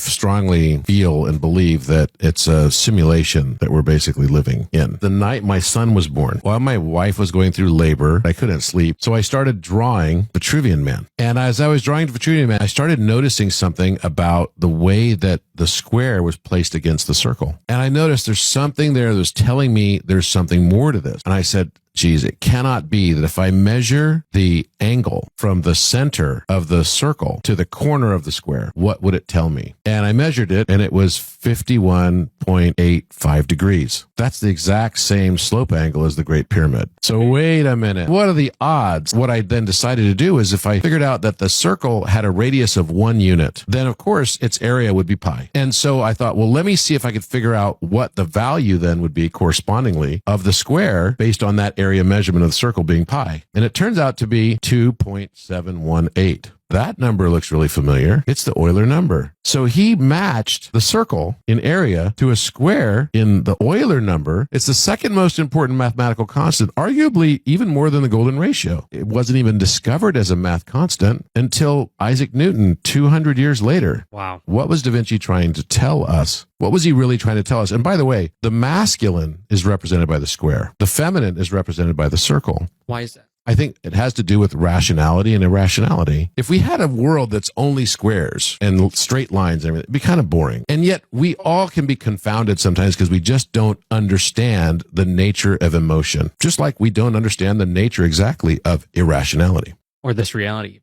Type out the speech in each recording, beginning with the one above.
strongly feel and believe that it's a simulation that we're basically living in. The night my son was born, while my wife was going through labor, I couldn't sleep. So I started drawing Vitruvian Man. And as I was drawing Vitruvian Man, I started noticing something about the way that the square was placed against the circle. And I noticed there's something there that was telling me there's something more to this. And I said, geez, it cannot be that if I measure the angle from the center of the circle to the corner of the square, what would it tell me? And I measured it, and it was 51.85 degrees. That's the exact same slope angle as the Great Pyramid. So wait a minute. What are the odds? What I then decided to do is if I figured out that the circle had a radius of 1 unit, then of course its area would be pi. And so I thought, well, let me see if I could figure out what the value then would be correspondingly of the square based on that area measurement of the circle being pi. And it turns out to be 2.718. That number looks really familiar. It's the Euler number. So he matched the circle in area to a square in the Euler number. It's the second most important mathematical constant, arguably even more than the golden ratio. It wasn't even discovered as a math constant until Isaac Newton 200 years later. Wow. What was Da Vinci trying to tell us? What was he really trying to tell us? And by the way, the masculine is represented by the square. The feminine is represented by the circle. Why is that? I think it has to do with rationality and irrationality. If we had a world that's only squares and straight lines and everything, it'd be kind of boring. And yet we all can be confounded sometimes because we just don't understand the nature of emotion, just like we don't understand the nature exactly of irrationality. Or this reality.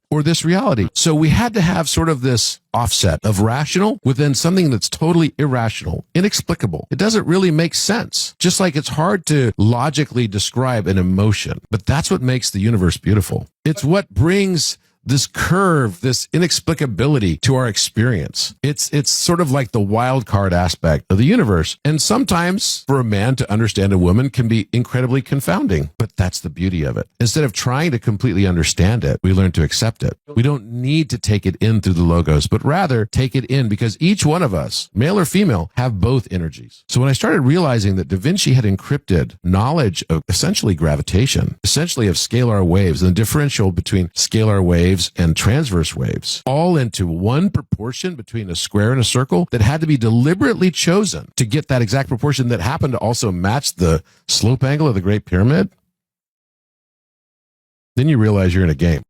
So we had to have sort of this offset of rational within something that's totally irrational, inexplicable. It doesn't really make sense. Just like it's hard to logically describe an emotion, but that's what makes the universe beautiful. It's what brings this curve, this inexplicability to our experience. It's sort of like the wild card aspect of the universe. And sometimes for a man to understand a woman can be incredibly confounding, but that's the beauty of it. Instead of trying to completely understand it, we learn to accept it. We don't need to take it in through the logos, but rather take it in because each one of us, male or female, have both energies. So when I started realizing that Da Vinci had encrypted knowledge of essentially gravitation, essentially of scalar waves and the differential between scalar waves and transverse waves, all into one proportion between a square and a circle that had to be deliberately chosen to get that exact proportion that happened to also match the slope angle of the Great Pyramid, then you realize you're in a game.